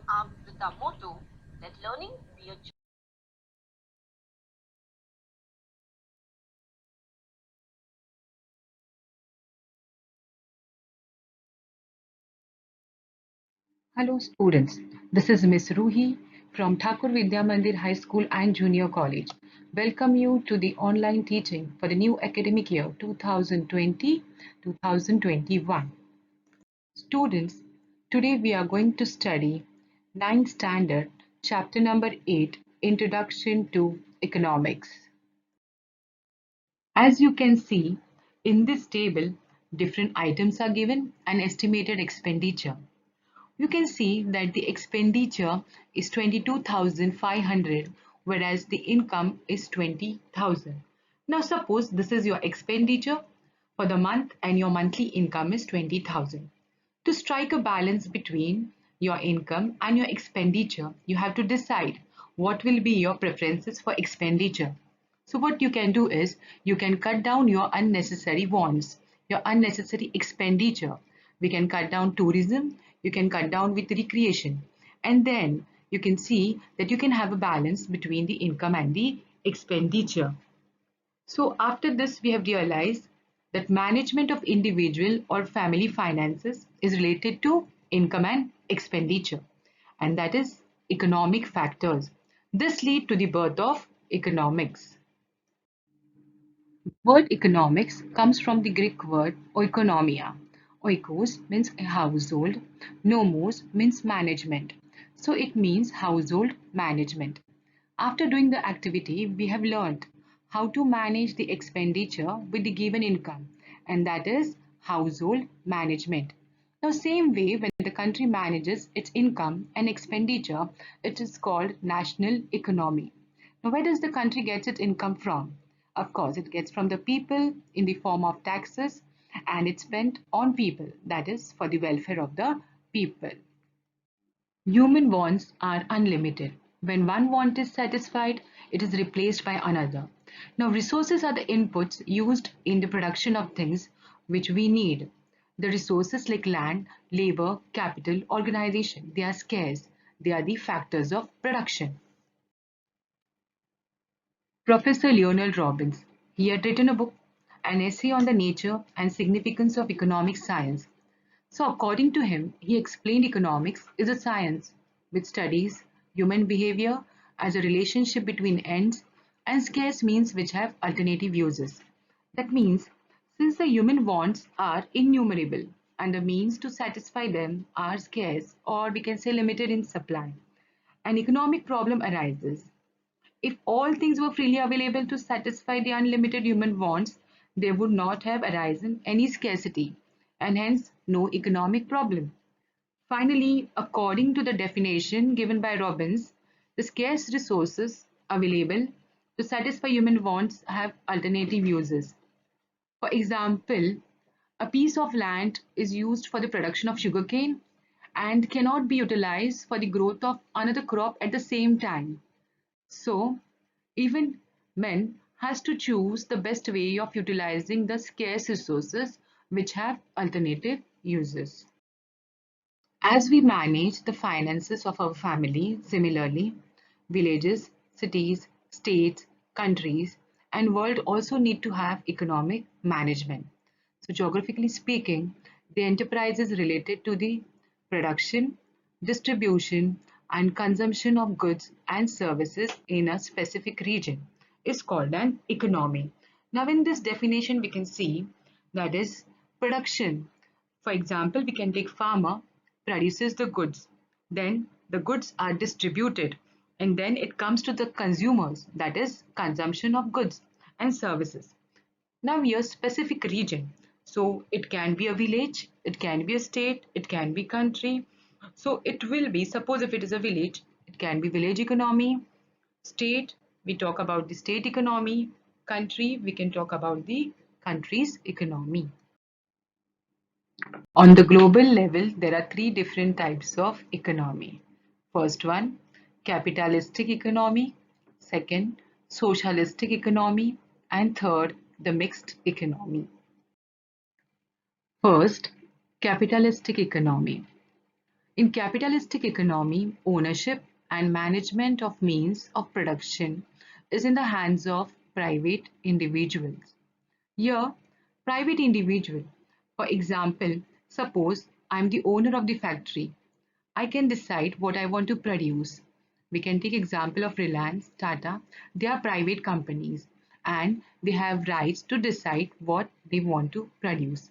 armed with our motto, let learning be a joy. Hello students, this is Miss Ruhi from Thakur Vidya Mandir High School and Junior College. Welcome you to the online teaching for the new academic year 2020-2021. Students, today we are going to study 9th standard chapter number 8 Introduction to Economics. As you can see in this table, different items are given and estimated expenditure. You can see that the expenditure is 22,500 whereas the income is 20,000. Now suppose this is your expenditure for the month and your monthly income is 20,000. To strike a balance between your income and your expenditure, you have to decide what will be your preferences for expenditure. So what you can do is you can cut down your unnecessary wants, your unnecessary expenditure. We can cut down tourism, you can cut down with recreation, and then you can see that you can have a balance between the income and the expenditure. So after this, we have realized that management of individual or family finances is related to income and expenditure, and that is economic factors. This lead to the birth of economics. Word economics comes from the Greek word oikonomia. Oikos means a household, nomos means management. So it means household management. After doing the activity, we have learned how to manage the expenditure with the given income, and that is household management. Now, same way, when the country manages its income and expenditure, it is called national economy. Now, where does the country get its income from? Of course, it gets from the people in the form of taxes and it's spent on people, that is, for the welfare of the people. Human wants are unlimited. When one want is satisfied, it is replaced by another. Now, resources are the inputs used in the production of things which we need. The resources like land, labor, capital, organization, they are scarce. They are the factors of production. Professor Leonard Robbins. He had written a book, an essay on the nature and significance of economic science. So according to him, he explained economics is a science which studies human behavior as a relationship between ends and scarce means which have alternative uses. That means since the human wants are innumerable and the means to satisfy them are scarce or we can say limited in supply, an economic problem arises. If all things were freely available to satisfy the unlimited human wants, there would not have arisen any scarcity and hence no economic problem. Finally, according to the definition given by Robbins, the scarce resources available to satisfy human wants have alternative uses. For example, a piece of land is used for the production of sugarcane and cannot be utilized for the growth of another crop at the same time. So, even men has to choose the best way of utilizing the scarce resources which have alternative uses. As we manage the finances of our family, similarly, villages, cities, states, countries, and world also need to have economic management. So geographically speaking, the enterprises related to the production, distribution, and consumption of goods and services in a specific region is called an economy. Now in this definition, we can see that is production. For example, we can take farmer produces the goods, then the goods are distributed, and then it comes to the consumers, that is consumption of goods and services. Now here specific region, so it can be a village, it can be a state, it can be country. So it will be, suppose if it is a village, it can be village economy. State, we talk about the state economy. Country, we can talk about the country's economy. On the global level, there are three different types of economy. First one, capitalistic economy. Second, socialistic economy. And third, the mixed economy. First, capitalistic economy. In capitalistic economy, ownership and management of means of production is in the hands of private individuals. Here, private individual, for example, suppose I am the owner of the factory. I can decide what I want to produce. We can take example of Reliance, Tata. They are private companies and they have rights to decide what they want to produce.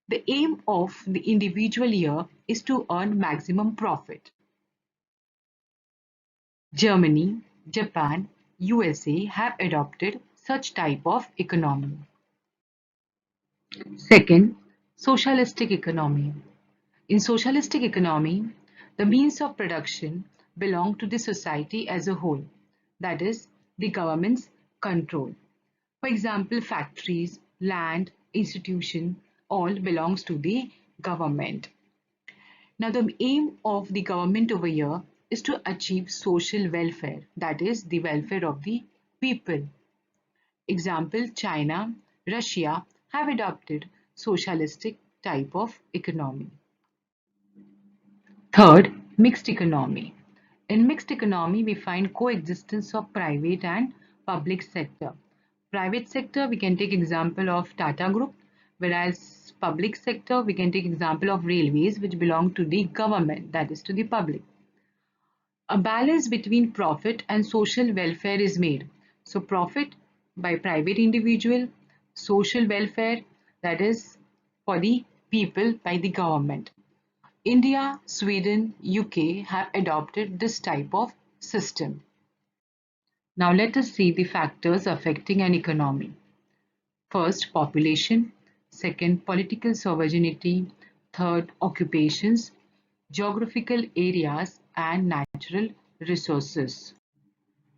The aim of the individual here is to earn maximum profit. Germany, Japan, USA have adopted such type of economy. Second, socialistic economy. In socialistic economy, the means of production belong to the society as a whole, that is, the government's control. For example, factories, land, institution, all belongs to the government. Now, the aim of the government over here is to achieve social welfare, that is, the welfare of the people. Example, China, Russia have adopted socialistic type of economy. Third, mixed economy. In mixed economy, we find coexistence of private and public sector. Private sector, we can take example of Tata Group, whereas public sector, we can take example of railways, which belong to the government, that is to the public. A balance between profit and social welfare is made. So profit by private individual, social welfare, that is for the people by the government. India, Sweden, UK have adopted this type of system. Now let us see the factors affecting an economy. First, population. Second, political sovereignty. Third, occupations, geographical areas, and natural resources.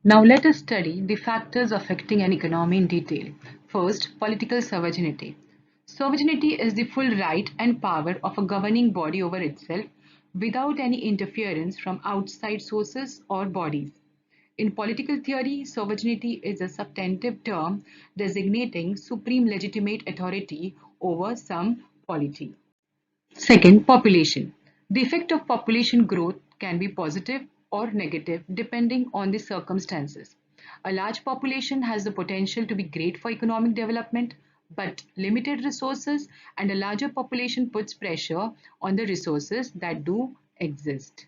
Now let us study the factors affecting an economy in detail. First, political sovereignty. Sovereignty is the full right and power of a governing body over itself without any interference from outside sources or bodies. In political theory, sovereignty is a substantive term designating supreme legitimate authority over some polity. Second, population. The effect of population growth can be positive or negative depending on the circumstances. A large population has the potential to be great for economic development, but limited resources and a larger population puts pressure on the resources that do exist.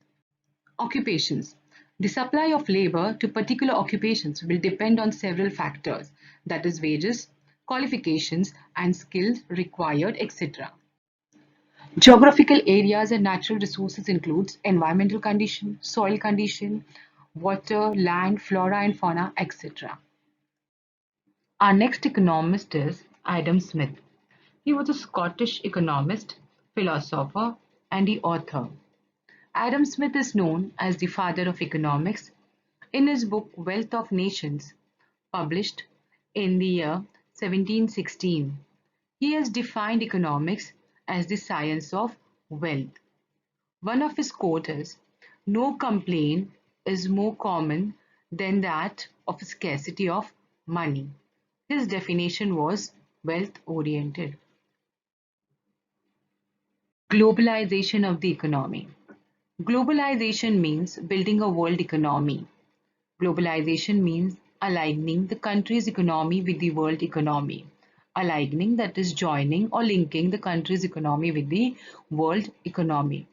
Occupations. The supply of labor to particular occupations will depend on several factors, that is wages, qualifications and skills required, etc. Geographical areas and natural resources includes environmental condition, soil condition, water, land, flora and fauna, etc. Our next economist is Adam Smith. He was a Scottish economist, philosopher, and the author. Adam Smith is known as the father of economics. In his book Wealth of Nations, published in the year 1716, he has defined economics as the science of wealth. One of his quotes is, "No complaint is more common than that of scarcity of money." His definition was wealth oriented. Globalization of the economy. Globalization means building a world economy. Globalization means aligning the country's economy with the world economy. Aligning, that is joining or linking the country's economy with the world economy.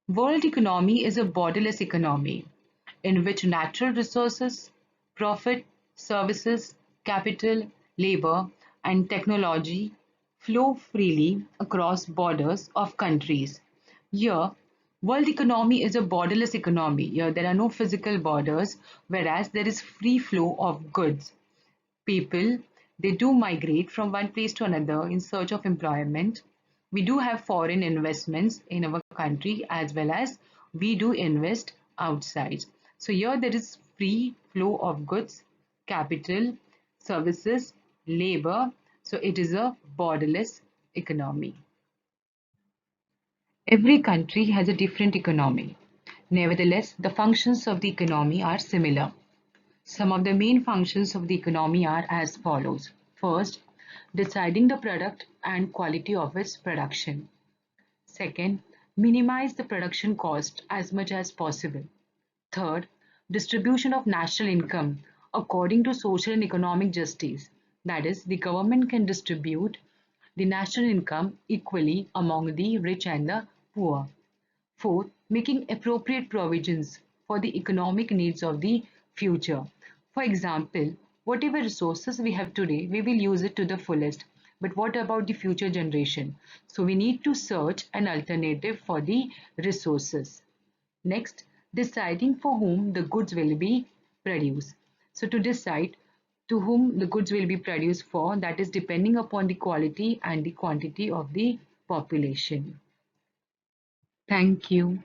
World economy is a borderless economy in which natural resources, profit, services, capital, labor, and technology flow freely across borders of countries. Here, world economy is a borderless economy. Here, there are no physical borders, whereas there is free flow of goods. People, they do migrate from one place to another in search of employment. We do have foreign investments in our country as well as we do invest outside. So here there is free flow of goods, capital, services, labor. So it is a borderless economy. Every country has a different economy. Nevertheless, the functions of the economy are similar. Some of the main functions of the economy are as follows. First, deciding the product and quality of its production. Second, Minimize the production cost as much as possible. Third, distribution of national income according to social and economic justice. That is, the government can distribute the national income equally among the rich and the poor. Fourth, making appropriate provisions for the economic needs of the future. For example, whatever resources we have today, we will use it to the fullest. But what about the future generation? So we need to search an alternative for the resources. Next, deciding for whom the goods will be produced. So to decide to whom the goods will be produced for, that is depending upon the quality and the quantity of the population. Thank you.